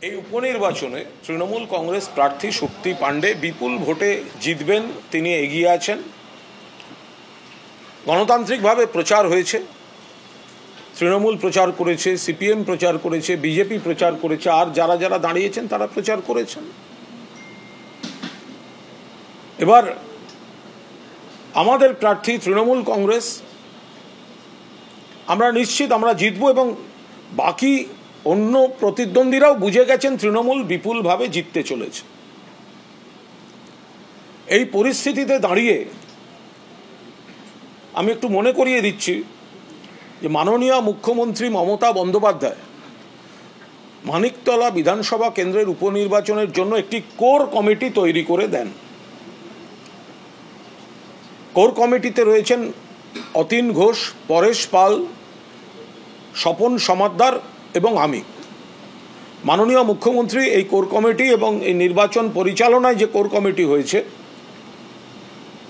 এই উপনির্বাচনে তৃণমূল কংগ্রেস প্রার্থী শক্তি পাণ্ডে বিপুল ভোটে জিতবেন, তিনি এগিয়ে আছেন। গণতান্ত্রিকভাবে প্রচার হয়েছে, তৃণমূল প্রচার করেছে, সিপিএম প্রচার করেছে, বিজেপি প্রচার করেছে, আর যারা যারা দাঁড়িয়েছেন তারা প্রচার করেছেন। এবার আমাদের প্রার্থী তৃণমূল কংগ্রেস, আমরা নিশ্চিত আমরা জিতব এবং বাকি অন্য প্রতিদ্বন্দ্বীরাও বুঝে গেছেন তৃণমূল বিপুলভাবে জিততে চলেছে। এই পরিস্থিতিতে দাঁড়িয়ে আমি একটু মনে করিয়ে দিচ্ছি যে মাননীয় মুখ্যমন্ত্রী মমতা বন্দ্যোপাধ্যায় মানিকতলা বিধানসভা কেন্দ্রের উপনির্বাচনের জন্য একটি কোর কমিটি তৈরি করে দেন। কোর কমিটিতে রয়েছেন অতীন ঘোষ, পরেশ পাল, স্বপন সমাদ্দার এবং আমি। মাননীয় মুখ্যমন্ত্রী এই কোর কমিটি এবং এই নির্বাচন পরিচালনায় যে কোর কমিটি হয়েছে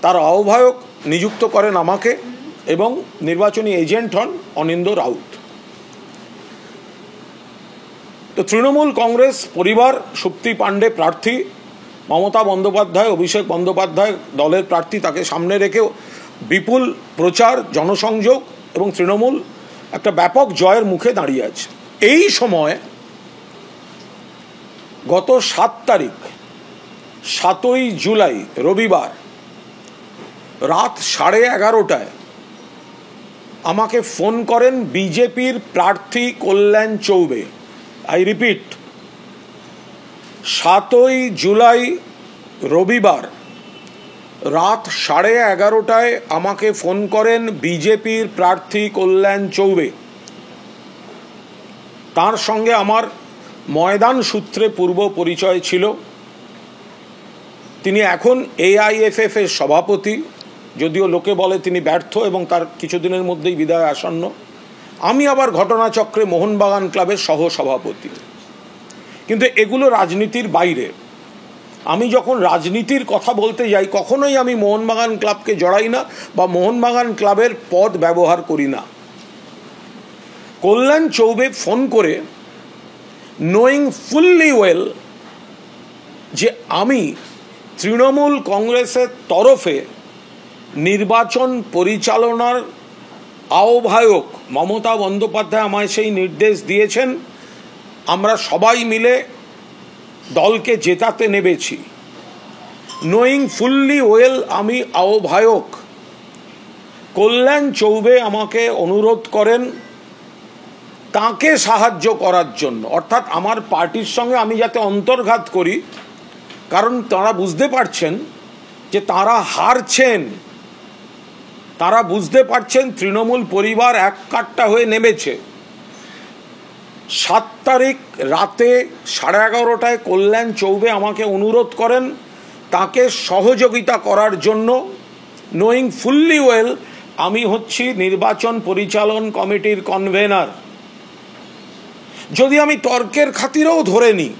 তার আহ্বায়ক নিযুক্ত করেন আমাকে এবং নির্বাচনী এজেন্ট হন অনিন্দ্য রাউত। তো তৃণমূল কংগ্রেস পরিবার শক্তি পাণ্ডে প্রার্থী, মমতা বন্দ্যোপাধ্যায়, অভিষেক বন্দ্যোপাধ্যায় দলের প্রার্থী, তাকে সামনে রেখে বিপুল প্রচার, জনসংযোগ এবং তৃণমূল একটা ব্যাপক জয়ের মুখে দাঁড়িয়ে আছে। এই সময় গত 7 তারিখ 7ই জুলাই রবিবার রাত 11:30টায় আমাকে ফোন করেন বিজেপির প্রার্থী কল্যাণ চৌবে। আই রিপিট, 7ই জুলাই রবিবার রাত 11:30টায় আমাকে ফোন করেন বিজেপির প্রার্থী কল্যাণ চৌবে। তার সঙ্গে আমার ময়দান সূত্রে পূর্ব পরিচয় ছিল। তিনি এখন AIFF এর সভাপতি, যদিও লোকে বলে তিনি ব্যর্থ এবং তার কিছুদিনের মধ্যেই বিদায় আসন্ন। আমি আবার ঘটনাচক্রে মোহনবাগান ক্লাবের সহ সভাপতি। কিন্তু এগুলো রাজনীতির বাইরে। আমি যখন রাজনীতির কথা বলতে যাই কখনোই আমি মোহনবাগান ক্লাবকে জড়াই না বা মোহনবাগান ক্লাবের পদ ব্যবহার করি না। কল্যাণ চৌবে ফোন করে, নোয়িং ফুললি ওয়েল যে আমি তৃণমূল কংগ্রেসের তরফে নির্বাচন পরিচালনার আহ্বায়ক মমতা বন্দ্যোপাধ্যায় আমায় সেই নির্দেশ দিয়েছেন, আমরা সবাই মিলে দলকে জেতাতে নেমেছি। নোয়িং ফুললি ওয়েল আমি আহ্বায়ক, কল্যাণ চৌবে আমাকে অনুরোধ করেন তাকে সাহায্য করার জন্য, অর্থাৎ আমার পার্টির সঙ্গে আমি যাতে অন্তর্ঘাত করি, কারণ তারা বুঝতে পারছেন যে তারা হারছেন, তারা বুঝতে পারছেন তৃণমূল পরিবার এক কাট্টা হয়ে নেমেছে। 7 তারিখ রাতে 11:30টায় কল্যাণ চৌবে আমাকে অনুরোধ করেন তাকে সহযোগিতা করার জন্য। নোয়িং ফুললি ওয়েল আমি হচ্ছি নির্বাচন পরিচালন কমিটির কনভেনার। যদি আমি তর্কের খাতিরেও ধরে নিই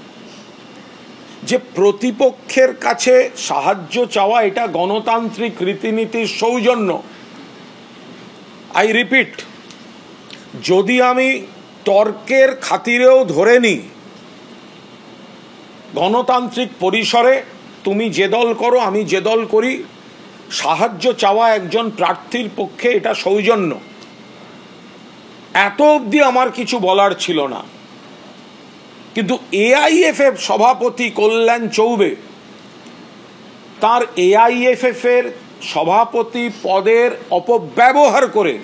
যে প্রতিপক্ষের কাছে সাহায্য চাওয়া এটা গণতান্ত্রিক রীতিনীতির সৌজন্য, আই রিপিট, যদি আমি তর্কের খাতিরেও ধরে নিই গণতান্ত্রিক পরিসরে তুমি যে দল করো আমি যে দল করি, সাহায্য চাওয়া একজন প্রার্থীর পক্ষে এটা সৌজন্য, এত অবধি আমার কিছু বলার ছিল না। কিন্তু AIFF সভাপতি কল্যাণ চৌবে তার AIFF এর সভাপতি পদের অপব্যবহার করে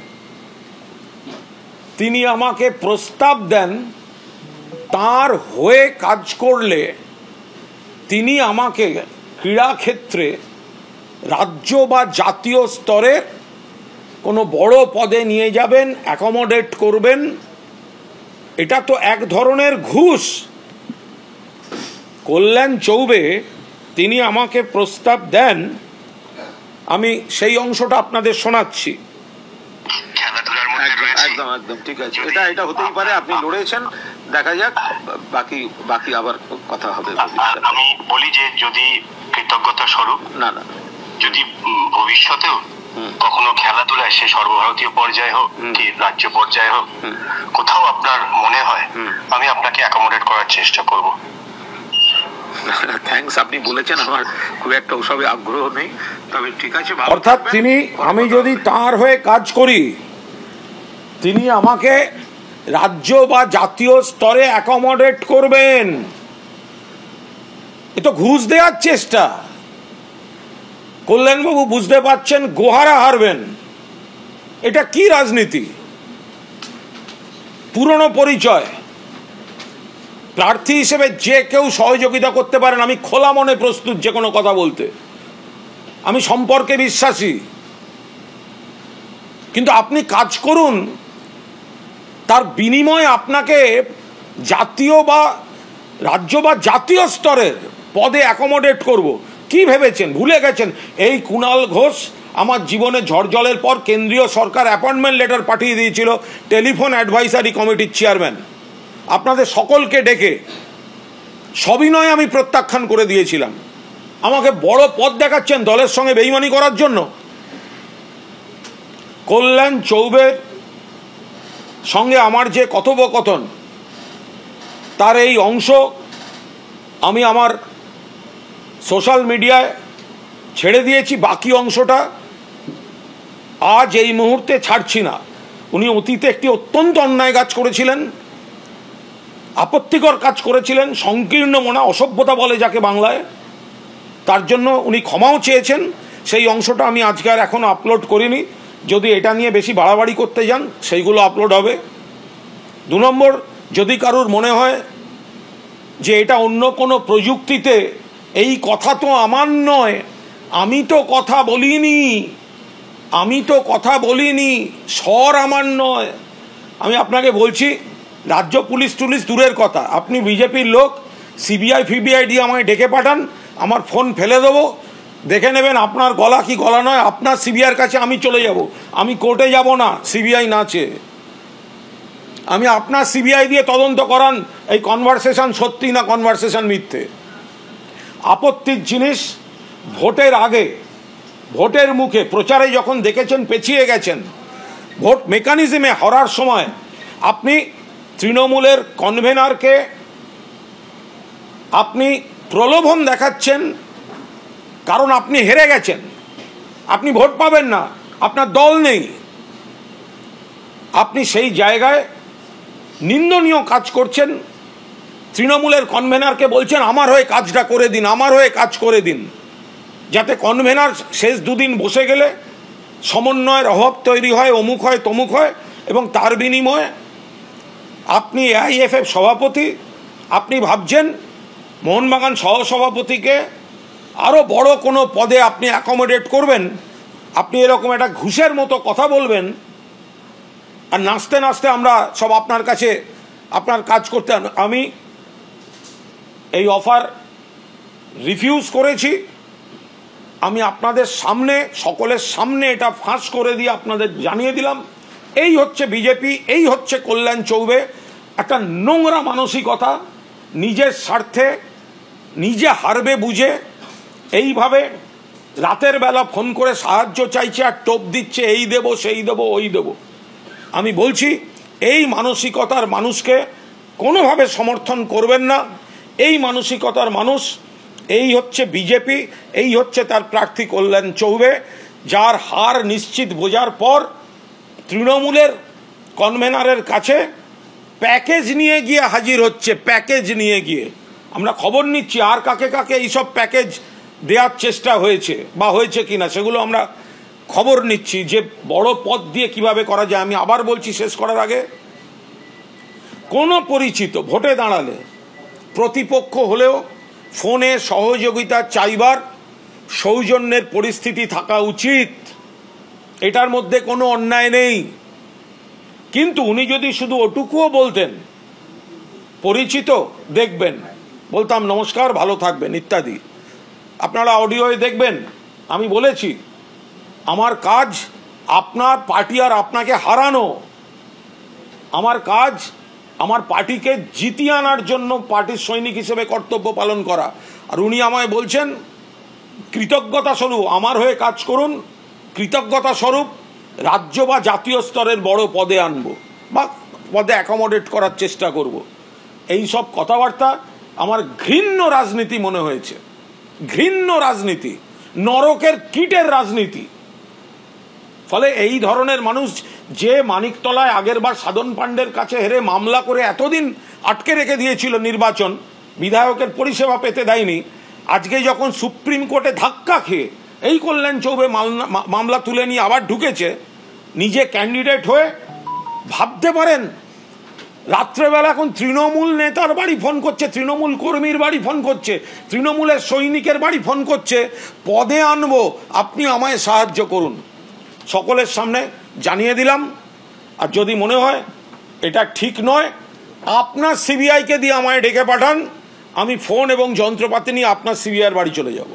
তিনি আমাকে প্রস্তাব দেন তার হয়ে কাজ করলে তিনি আমাকে ক্রীড়াক্ষেত্রে রাজ্য বা জাতীয় স্তরে কোনো বড় পদে নিয়ে যাবেন, অ্যাকোমোডেট করবেন। এটা তো এক ধরনের ঘুষ। কল্যাণ চৌবে তিনি আমাকে প্রস্তাব দেন, আমি সেই অংশটা আপনাদের শোনাচ্ছি। একদম একদম ঠিক আছে, এটা হতেই পারে, আপনি লড়েছেন, দেখা যাক, বাকি আবার কথা হবে। আমি বলি যে যদি কৃতজ্ঞতা স্বরূপ না যদি ভবিষ্যতেও কখনো খেলাধুলায়, সে সর্বভারতীয় পর্যায়ে হোক কি রাজ্য পর্যায়ে হোক, কোথাও আপনার মনে হয় আমি আপনাকে অ্যাকোমোডেট করার চেষ্টা করব। থ্যাঙ্কস, আপনি বলেছেন, আমার খুব একটা ওসবে আগ্রহ নেই, তবে ঠিক আছে। অর্থাৎ তিনি, আমি যদি তার হয়ে কাজ করি, তিনি আমাকে রাজ্য বা জাতীয় স্তরে অ্যাকোমোডেট করবেন। এ তো ঘুষ দেওয়ার চেষ্টা। কল্যাণবাবু বুঝতে পারছেন গোহারা হারবেন। এটা কি রাজনীতি? পুরনো পরিচয়। প্রার্থী হিসেবে যে কেউ সহযোগিতা করতে পারেন, আমি খোলা মনে প্রস্তুত যে কোনো কথা বলতে। আমি সম্পর্কে বিশ্বাসী, কিন্তু আপনি কাজ করুন, তার বিনিময়ে আপনাকে জাতীয় বা রাজ্য বা জাতীয় স্তরের পদে অ্যাকোমোডেট করব। কি ভেবেছেন? ভুলে গেছেন এই কুণাল ঘোষ আমার জীবনে ঝড় জলের পর কেন্দ্রীয় সরকার অ্যাপয়েন্টমেন্ট লেটার পাঠিয়ে দিয়েছিল টেলিফোন অ্যাডভাইসারি কমিটির চেয়ারম্যান। আপনাদের সকলকে ডেকে সবিনয়ে আমি প্রত্যাখ্যান করে দিয়েছিলাম। আমাকে বড় পদ দেখাচ্ছেন দলের সঙ্গে বেইমানি করার জন্য। কল্যাণ চৌবের সঙ্গে আমার যে কথোপকথন, তার এই অংশ আমি আমার সোশ্যাল মিডিয়ায় ছেড়ে দিয়েছি। বাকি অংশটা আজ এই মুহূর্তে ছাড়ছি না। উনি অতীতে একটি অত্যন্ত অন্যায় কাজ করেছিলেন, আপত্তিকর কাজ করেছিলেন, সংকীর্ণ মনা অসভ্যতা বলে যাকে বাংলায়, তার জন্য উনি ক্ষমাও চেয়েছেন। সেই অংশটা আমি আজকে আর এখনও আপলোড করিনি। যদি এটা নিয়ে বেশি বাড়াবাড়ি করতে যান সেইগুলো আপলোড হবে। 2 নম্বর, যদি কারুর মনে হয় যে এটা অন্য কোনো প্রযুক্তিতে, এই কথা তো আমার নয়, আমি তো কথা বলিনি, স্বর আমার নয়। আমি আপনাকে বলছি, রাজ্য পুলিশ টুলিশ দূরের কথা, আপনি বিজেপির লোক, সিবিআই ফিবিআই দিয়ে আমায় ডেকে পাঠান, আমার ফোন ফেলে দেবো, দেখে নেবেন আপনার গলা কি গলা নয়। আপনার সিবিআইয়ের কাছে আমি চলে যাব, আমি কোর্টে যাব না সিবিআই না চেয়ে। আমি আপনার সিবিআই দিয়ে তদন্ত করান এই কনভারসেশন সত্যি না কনভারসেশন মিথ্যে। আপত্তির জিনিস, ভোটের আগে, ভোটের মুখে, প্রচারে যখন দেখেছেন পেছিয়ে গেছেন, ভোট মেকানিজমে হারার সময় আপনি তৃণমূলের কনভেনারকে আপনি প্রলোভন দেখাচ্ছেন, কারণ আপনি হেরে গেছেন, আপনি ভোট পাবেন না, আপনার দল নেই। আপনি সেই জায়গায় নিন্দনীয় কাজ করছেন। তৃণমূলের কনভেনারকে বলছেন আমার হয়ে কাজটা করে দিন, আমার হয়ে কাজ করে দিন, যাতে কনভেনার শেষ 2 দিন বসে গেলে সমন্বয়ের অভাব তৈরি হয়, অমুক হয় তমুক হয়, এবং তার বিনিময়ে আপনি AIFF সভাপতি, আপনি ভাবছেন মোহনবাগান সহসভাপতিকে আরও বড় কোনো পদে আপনি অ্যাকোমোডেট করবেন। আপনি এরকম একটা ঘুষের মতো কথা বলবেন, আর নাচতে নাচতে আমরা সব আপনার কাছে আপনার কাজ করতে। আমি এই অফার রিফিউজ করেছি। আমি আপনাদের সামনে, সকলের সামনে এটা ফাঁস করে দিয়ে আপনাদের জানিয়ে দিলাম, এই হচ্ছে বিজেপি, এই হচ্ছে কল্যাণ চৌবে। একটা নোংরা মানসিকতা, নিজের স্বার্থে নিজে হারবে বুঝে এইভাবে রাতের বেলা ফোন করে সাহায্য চাইছে আর টোপ দিচ্ছে, এই দেব সেই দেব ওই দেব। আমি বলছি এই মানসিকতার মানুষকে কোনোভাবে সমর্থন করবেন না। এই মানসিকতার মানুষ, এই হচ্ছে বিজেপি, এই হচ্ছে তার প্রার্থী কল্যাণ চৌবে, যার হার নিশ্চিত বোঝার পর তৃণমূলের কনভেনারের কাছে প্যাকেজ নিয়ে গিয়ে হাজির হচ্ছে। প্যাকেজ নিয়ে গিয়ে আমরা খবর নিচ্ছি আর কাকে কাকে এইসব প্যাকেজ দেওয়ার চেষ্টা হয়েছে বা হয়েছে কিনা, সেগুলো আমরা খবর নিচ্ছি যে বড় পদ দিয়ে কিভাবে করা যায়। আমি আবার বলছি শেষ করার আগে, কোনো পরিচিত ভোটে দাঁড়ালে প্রতিপক্ষ হলেও ফোনে সহযোগিতা চাইবার সৌজন্যের পরিস্থিতি থাকা উচিত। এটার মধ্যে কোনো অন্যায় নেই। কিন্তু উনি যদি শুধু ওটুকুও বলতেন, পরিচিত দেখবেন, বলতাম নমস্কার ভালো থাকবেন ইত্যাদি, আপনারা অডিওয়ে দেখবেন আমি বলেছি আমার কাজ আপনার পার্টি আর আপনাকে হারানো, আমার কাজ আমার পার্টিকে জিতিয়ে আনার জন্য পার্টির সৈনিক হিসেবে কর্তব্য পালন করা। আর উনি আমায় বলছেন কৃতজ্ঞতা স্বরূপ আমার হয়ে কাজ করুন, কৃতজ্ঞতা স্বরূপ রাজ্য বা জাতীয় স্তরের বড় পদে আনবো বা পদে অ্যাকোমোডেট করার চেষ্টা করব। এই সব কথাবার্তা আমার ঘৃণ্য রাজনীতি মনে হয়েছে, ঘৃণ্য রাজনীতি, নরকের কীটের রাজনীতি। ফলে এই ধরনের মানুষ যে মানিকতলায় আগেরবার সাধন পাণ্ডের কাছে হেরে মামলা করে এতদিন আটকে রেখে দিয়েছিল নির্বাচন, বিধায়কের পরিষেবা পেতে দেয়নি, আজকে যখন সুপ্রিম কোর্টে ধাক্কা খেয়ে এই কল্যাণ চৌবে মামলা তুলে নিয়ে আবার ঢুকেছে, নিজে ক্যান্ডিডেট হয়ে ভাবতে পারেন রাত্রেবেলা এখন তৃণমূল নেতার বাড়ি ফোন করছে, তৃণমূল কর্মীর বাড়ি ফোন করছে, তৃণমূলের সৈনিকের বাড়ি ফোন করছে, পদে আনবো, আপনি আমায় সাহায্য করুন। সকলের সামনে জানিয়ে দিলাম। আর যদি মনে হয় এটা ঠিক নয়, আপনার সিবিআইকে দিয়ে আমায় ডেকে পাঠান, আমি ফোন এবং যন্ত্রপাতি নিয়ে আপনার সিবিআইয়ের বাড়ি চলে যাব।